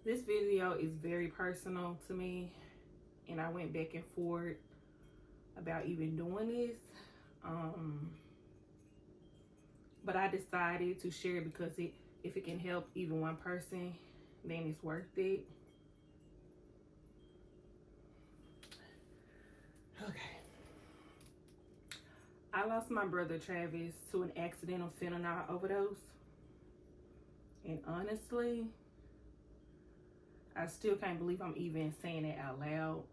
This video is very personal to me, and I went back and forth about even doing this. But I decided to share it because if it can help even one person, then it's worth it. Okay. I lost my brother Travis to an accidental fentanyl overdose. And honestly, I still can't believe I'm even saying it out loud.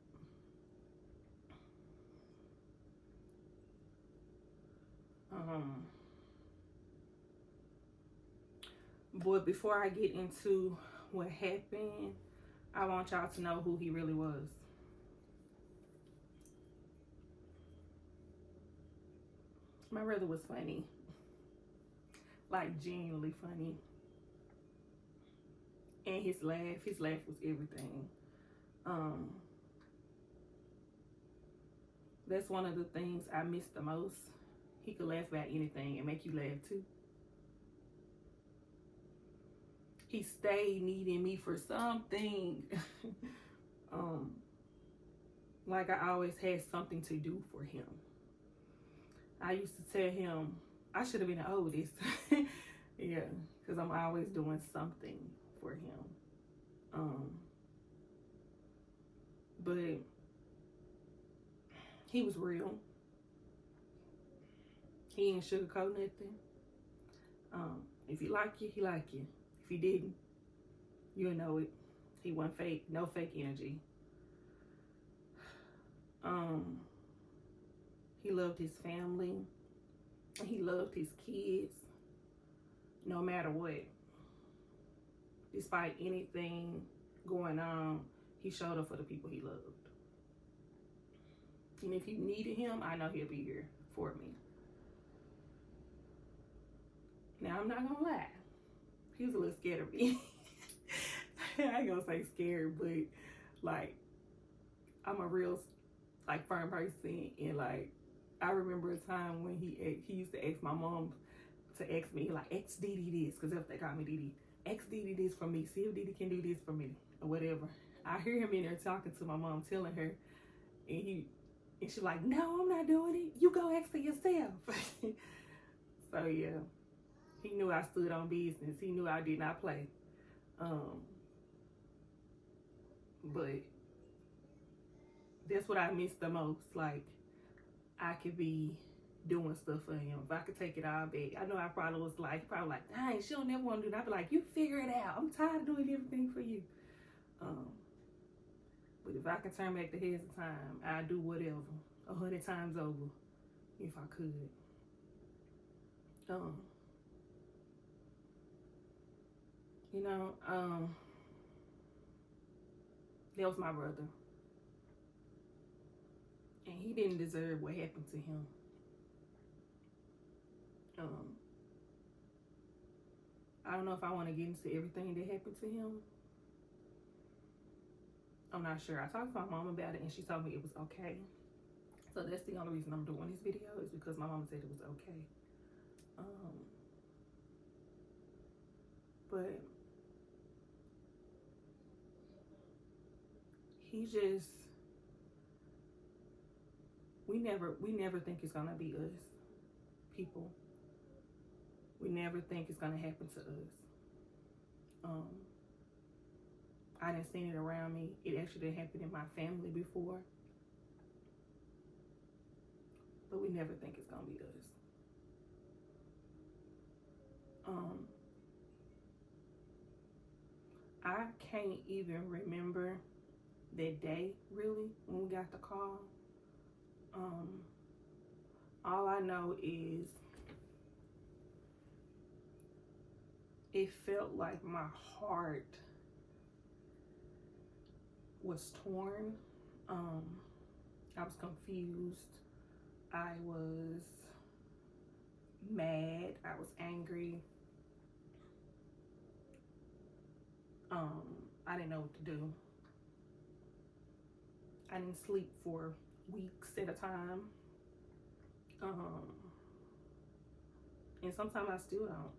But before I get into what happened, I want y'all to know who he really was. My brother was funny. Like, genuinely funny. And his laugh was everything. That's one of the things I miss the most. He could laugh about anything and make you laugh too. He stayed needing me for something. Like I always had something to do for him. I used to tell him I should have been the oldest. Yeah, because I'm always doing something for him. But he was real. He ain't sugarcoat nothing. If he like you, he like you. If he didn't, you'll know it. He wasn't fake, no fake energy. He loved his family. He loved his kids. No matter what. Despite anything going on, he showed up for the people he loved. And if you needed him, I know he'll be here for me. Now, I'm not gonna lie. He was a little scared of me. I ain't gonna say scared, but like, I'm a real like firm person, and like, I remember a time when he used to ask my mom to ask me, like, ask Didi this, because that's what they call me, Didi. Ask Didi this for me. See if Didi can do this for me, or whatever. I hear him in there talking to my mom, telling her, and she's like, no, I'm not doing it. You go ask for yourself. So yeah, he knew I stood on business. He knew I did not play. But that's what I miss the most. Like, I could be doing stuff for him. If I could take it all back. I know I probably was like, dang, she don't never want to do that. I'd be like, you figure it out. I'm tired of doing everything for you. But if I could turn back the hands of time, I'd do whatever 100 times over if I could. You know, that was my brother. And he didn't deserve what happened to him. I don't know if I want to get into everything that happened to him. I'm not sure. I talked to my mom about it, and she told me it was okay. So that's the only reason I'm doing this video, is because my mom said it was okay. But he just, we never think it's gonna be us, people. We never think it's gonna happen to us. I didn't see it around me. It actually happened in my family before. But we never think it's gonna be us. I can't even remember that day, really, when we got the call. All I know is it felt like my heart was torn. I was confused. I was mad. I was angry. I didn't know what to do. I didn't sleep for weeks at a time. And sometimes I still don't.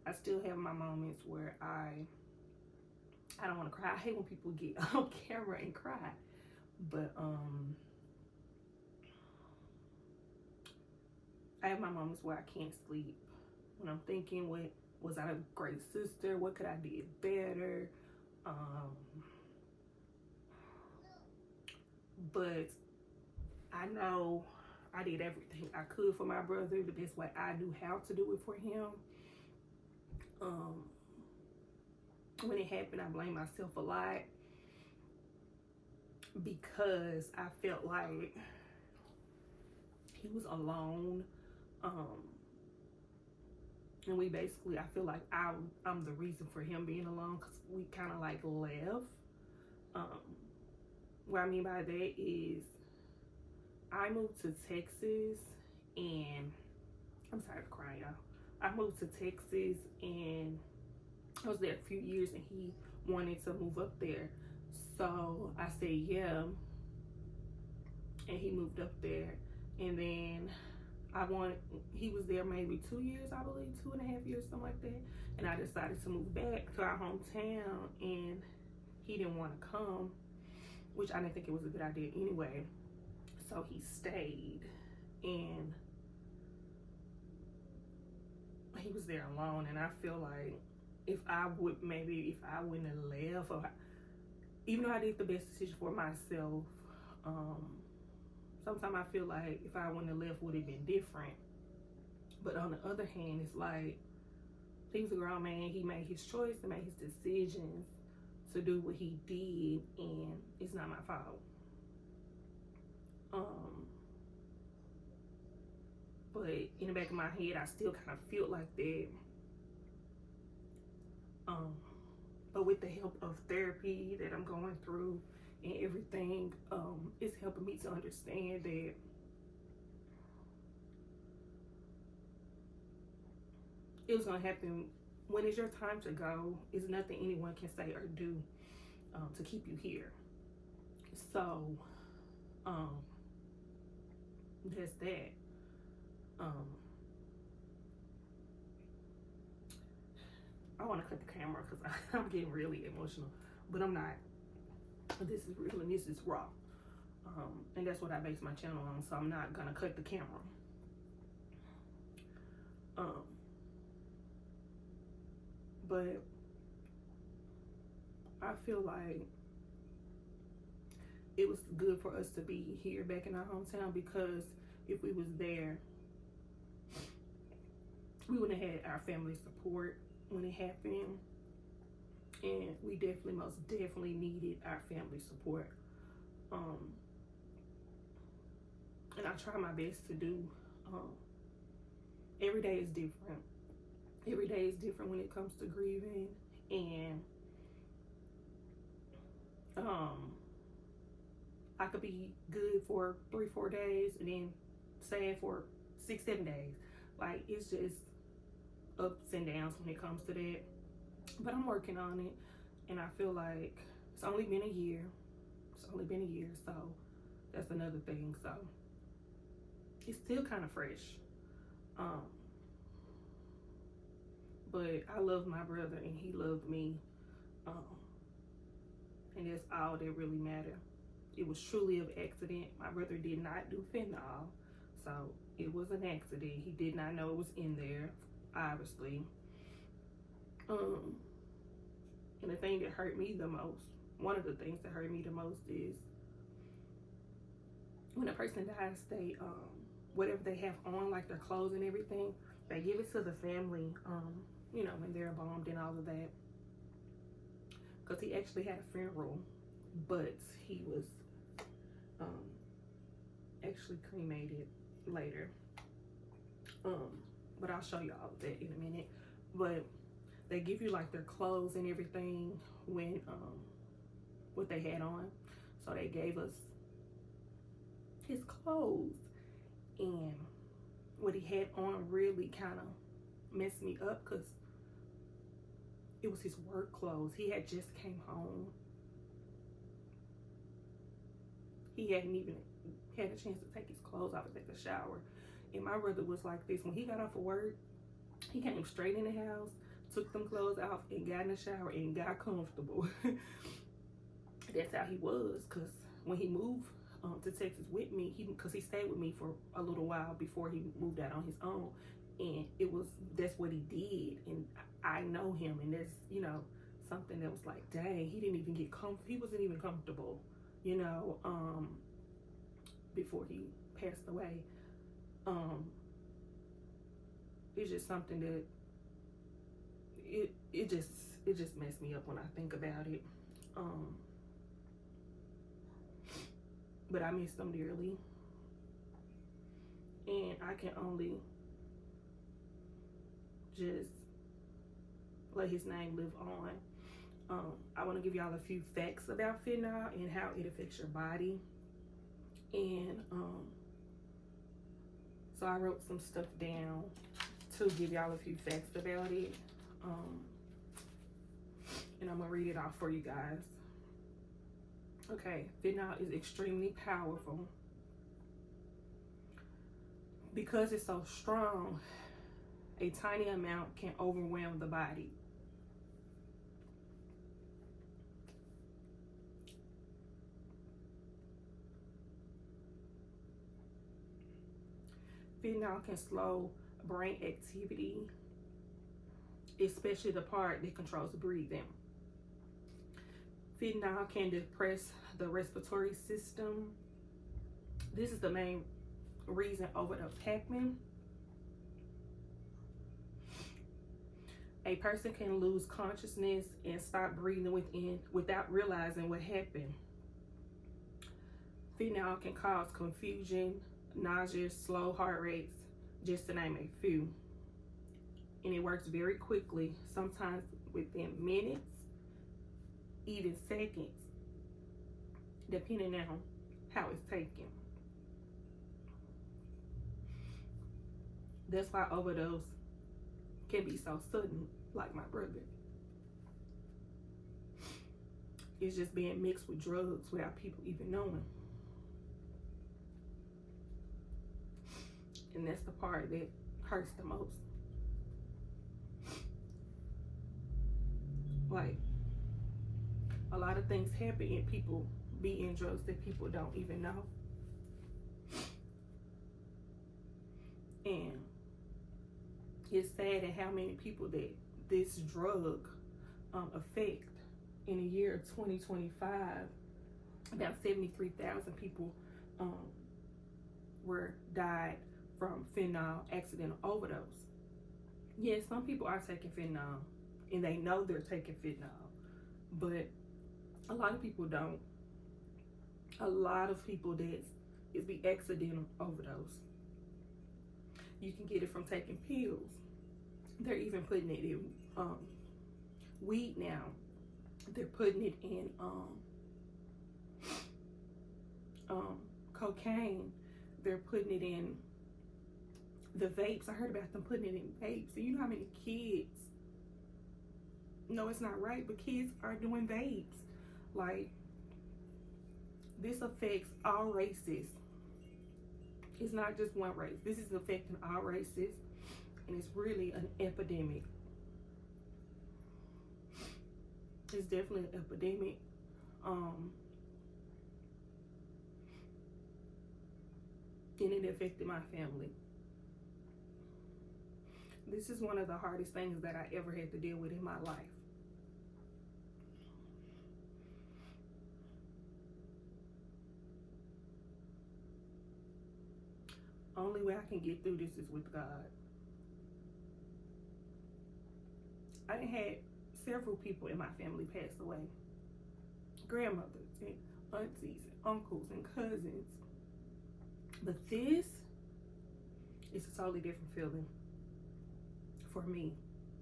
I still have my moments where I I don't want to cry. I hate when people get on camera and cry. But I have my moments where I can't sleep. When I'm thinking, what was I a great sister? What could I did better? But I know I did everything I could for my brother the best way I knew how to do it for him. When it happened, I blamed myself a lot because I felt like he was alone. And we basically, I feel like I'm the reason for him being alone, because we kind of like left. What I mean by that is I moved to Texas, and I'm sorry for crying, y'all. I moved to Texas and I was there a few years, and he wanted to move up there. So I said yeah, and he moved up there. And then he was there maybe 2 years, I believe, 2.5 years, something like that. And I decided to move back to our hometown, and he didn't want to come, which I didn't think it was a good idea anyway. So he stayed, and he was there alone. And I feel like if I wouldn't have left, or even though I did the best decision for myself, sometimes I feel like if I wouldn't have left, would have been different. But on the other hand, it's like he was a grown man. He made his choice and made his decisions to do what he did, and it's not my fault. But in the back of my head, I still kind of feel like that. But with the help of therapy that I'm going through and everything, it's helping me to understand that it was gonna happen. When it's your time to go, it's nothing anyone can say or do to keep you here. So that's that. I want to cut the camera because I'm getting really emotional, but I'm not. This is real and this is raw, and that's what I base my channel on. So I'm not gonna cut the camera. But I feel like it was good for us to be here back in our hometown, because if we was there, we wouldn't have had our family support when it happened. And we most definitely needed our family support. And I try my best to do. Every day is different. Every day is different when it comes to grieving. And I could be good for 3-4 days and then sad for 6-7 days. Like, it's just ups and downs when it comes to that. But I'm working on it, and I feel like it's only been a year. So that's another thing. So it's still kind of fresh. But I love my brother, and he loved me. And that's all that really mattered. It was truly an accident. My brother did not do fentanyl, so it was an accident. He did not know it was in there, obviously. And the thing that hurt me the most, one of the things that hurt me the most, is when a person dies, they whatever they have on, like their clothes and everything, they give it to the family, you know, when they're embalmed and all of that. Because he actually had a funeral, but he was actually cremated later. But I'll show you all of that in a minute. But they give you like their clothes and everything when what they had on. So they gave us his clothes, and what he had on really kind of messed me up, because it was his work clothes. He had just came home. He hadn't even had a chance to take his clothes off and take a shower. And my brother was like this. When he got off of work, he came straight in the house, took them clothes off and got in the shower and got comfortable. That's how he was, because when he moved to Texas with me, because he stayed with me for a little while before he moved out on his own, and that's what he did, and I know him, and that's, you know, something that was like, dang, he didn't even get he wasn't even comfortable, you know, before he passed away. It's just something that it just messed me up when I think about it. But I miss him dearly, and I can only just let his name live on. I want to give y'all a few facts about fentanyl and how it affects your body. And so I wrote some stuff down to give y'all a few facts about it. And I'm gonna read it off for you guys. Okay, fentanyl is extremely powerful. Because it's so strong, a tiny amount can overwhelm the body. Fentanyl can slow brain activity, especially the part that controls breathing. Fentanyl can depress the respiratory system. This is the main reason overdose happen. A person can lose consciousness and stop breathing without realizing what happened. Fentanyl can cause confusion, nausea, slow heart rates, just to name a few. And it works very quickly, sometimes within minutes, even seconds, depending on how it's taken. That's why overdose can be so sudden, like my brother. It's just being mixed with drugs without people even knowing. And that's the part that hurts the most. Like, a lot of things happen and people be in drugs that people don't even know. And it's sad at how many people that this drug affect. In the year of 2025, about 73,000 people died from fentanyl accidental overdose. Yes, some people are taking fentanyl and they know they're taking fentanyl, but a lot of people don't. A lot of people it's the accidental overdose. You can get it from taking pills. They're even putting it in weed now. They're putting it in cocaine. They're putting it in the vapes. I heard about them putting it in vapes. So you know how many kids, no, it's not right, but kids are doing vapes. Like, this affects all races. It's not just one race. This is affecting all races, and it's really an epidemic. It's definitely an epidemic. And it affected my family. This is one of the hardest things that I ever had to deal with in my life. Only way I can get through this is with God. I done had several people in my family pass away. Grandmothers and aunties and uncles and cousins. But this is a totally different feeling for me.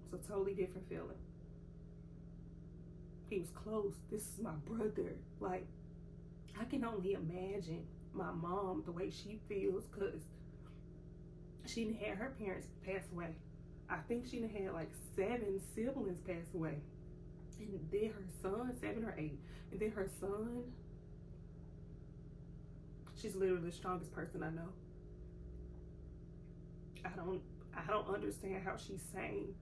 It's a totally different feeling. He was close. This is my brother. Like, I can only imagine my mom, the way she feels, because she done had her parents pass away. I think she done had like 7 siblings pass away. And then her son, 7 or 8. And then her son, she's literally the strongest person I know. I don't understand how she's sane.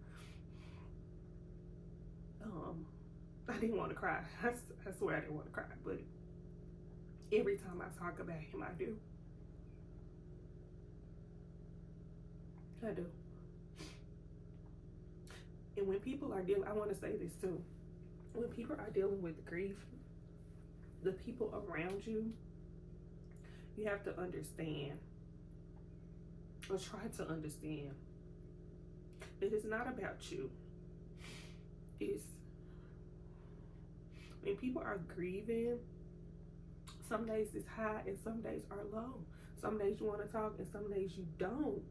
I didn't want to cry. I swear I didn't want to cry, but every time I talk about him, I do. I do. And when people are dealing, I want to say this too. When people are dealing with grief, the people around you, you have to understand, or try to understand, that it's not about you. It's when people are grieving, some days it's high and some days are low. Some days you want to talk and some days you don't.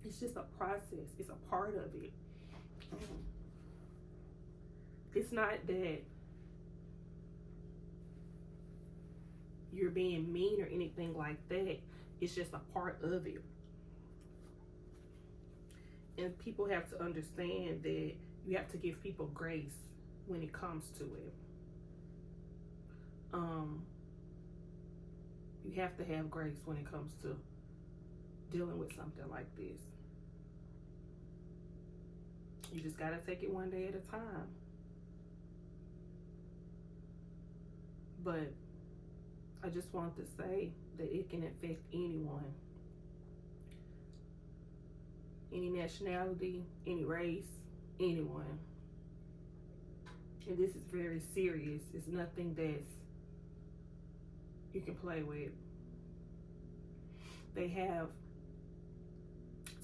It's just a process. It's a part of it. It's not that you're being mean or anything like that. It's just a part of it. And people have to understand that you have to give people grace when it comes to it. You have to have grace when it comes to dealing with something like this. You just gotta take it one day at a time. But I just want to say that it can affect anyone. Any nationality, any race, anyone. And this is very serious. It's nothing that's you can play with. They have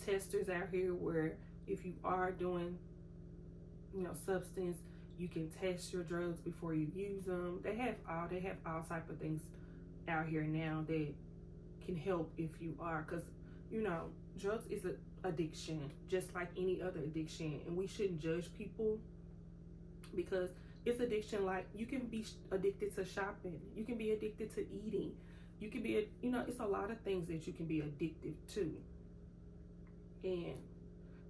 testers out here where if you are doing, substance, you can test your drugs before you use them. They have all type of things out here now that can help if you are, because drugs is an addiction just like any other addiction, and we shouldn't judge people because it's addiction. Like, you can be addicted to shopping, you can be addicted to eating, you can be it's a lot of things that you can be addicted to, and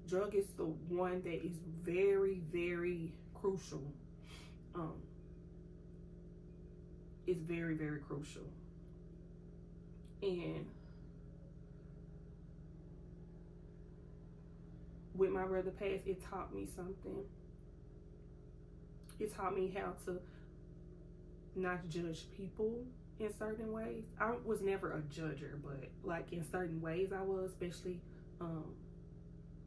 drug is the one that is very, very crucial. It's very, very crucial. And with my brother passed, it taught me something. It taught me how to not judge people in certain ways. I was never a judger, but like in certain ways I was, especially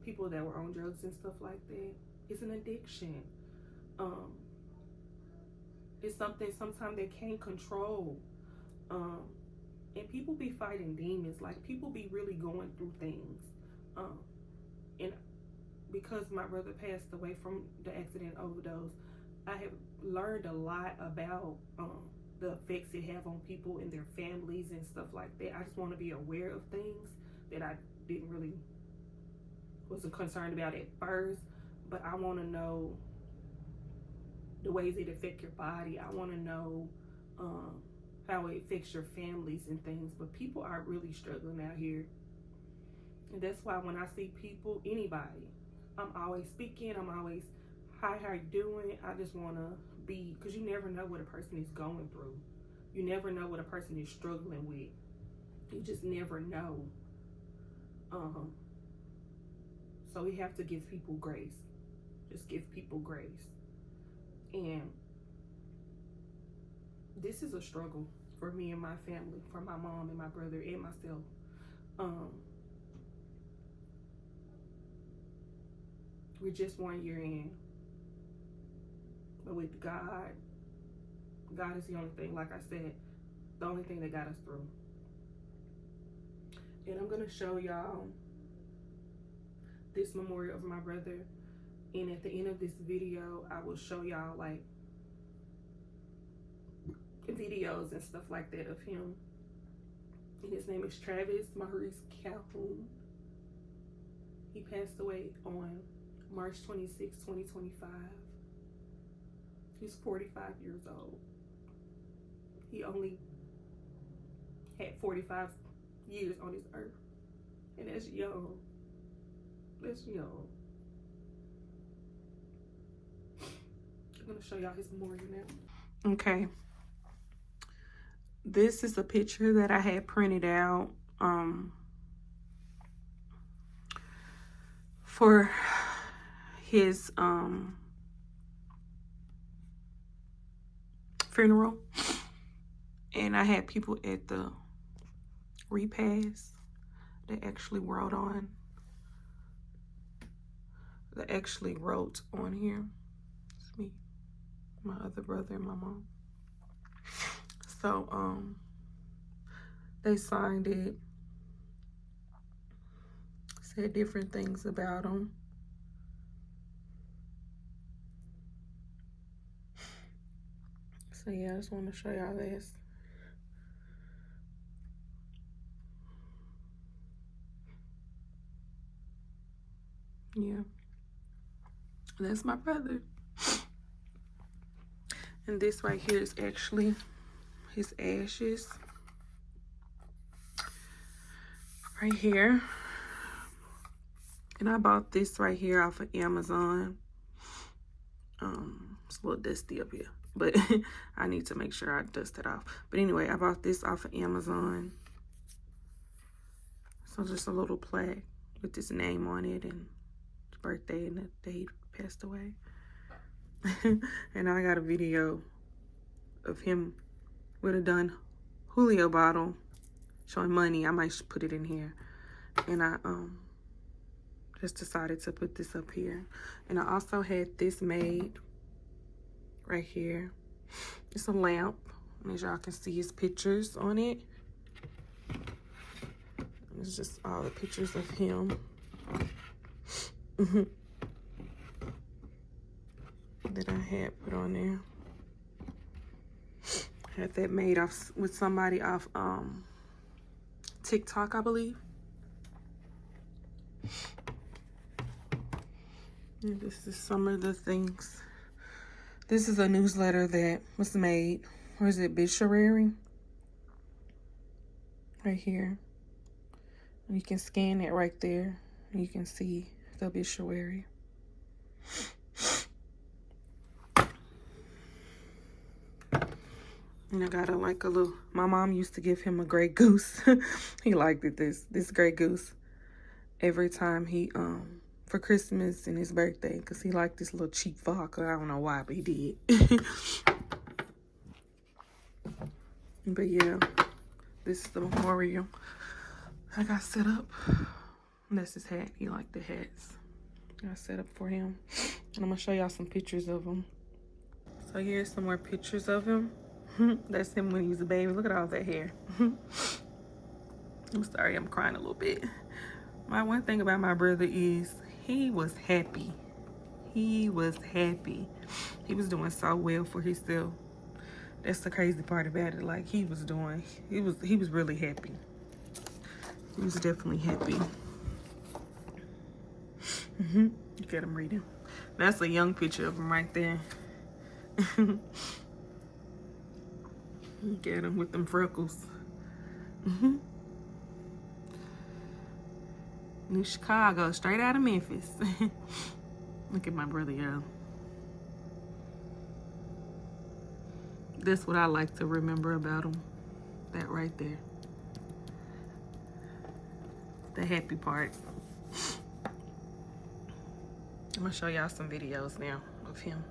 people that were on drugs and stuff like that. It's an addiction. It's something sometimes they can't control. And people be fighting demons. Like, people be really going through things. And because my brother passed away from the accident overdose, I have learned a lot about the effects it have on people and their families and stuff like that. I just want to be aware of things that I wasn't concerned about at first, but I want to know the ways it affect your body. I want to know how it affects your families and things. But people are really struggling out here, and that's why when I see people, anybody, I'm always speaking. I'm always, hi, how you doing? I just want to be, because you never know what a person is going through. You never know what a person is struggling with. You just never know. So we have to give people grace. Just give people grace. And this is a struggle for me and my family, for my mom and my brother and myself. We're just 1 year in. But with God is the only thing, like I said, the only thing that got us through. And I'm going to show y'all this memorial of my brother. And at the end of this video, I will show y'all like videos and stuff like that of him. And his name is Travis Maurice Calhoun. He passed away on March 26, 2025. He's 45 years old. He only had 45 years on this earth. And that's young. That's young. I'm going to show y'all his memorial now. Okay. This is a picture that I had printed out for his funeral. And I had people at the repast that actually wrote on. That actually wrote on here. It's me, my other brother, and my mom. So, they signed it. Said different things about him. So yeah, I just want to show y'all this. Yeah, that's my brother. And this right here is actually his ashes. Right here. And I bought this right here off of Amazon. It's a little dusty up here, but I need to make sure I dust it off. But anyway, I bought this off of Amazon. So just a little plaque with his name on it and his birthday and the day he passed away. And I got a video of him with a Don Julio bottle showing money. I might put it in here. And I just decided to put this up here. And I also had this made right here. It's a lamp. And as y'all can see his pictures on it. It's just all the pictures of him. That I had put on there. Had that made off with somebody off Tik Tok, I believe. And this is some of the things. This is a newsletter that was made. Or is it obituary? Right here. And you can scan it right there. And you can see the obituary. And I got a little, my mom used to give him a gray goose. He liked it, this gray goose. Every time he, for Christmas and his birthday, because he liked this little cheap vodka. I don't know why, but he did. But yeah, this is the memorial I got set up. And that's his hat. He liked the hats. I got set up for him. And I'm going to show y'all some pictures of him. So here's some more pictures of him. That's him when he was a baby. Look at all that hair. I'm sorry, I'm crying a little bit. My one thing about my brother is he was happy. He was happy. He was doing so well for himself. That's the crazy part about it. Like he was really happy. He was definitely happy. Look at him reading. That's a young picture of him right there. Look at him with them freckles. New Chicago, straight out of Memphis. Look at my brother, y'all. That's what I like to remember about him. That right there. The happy part. I'm gonna show y'all some videos now of him.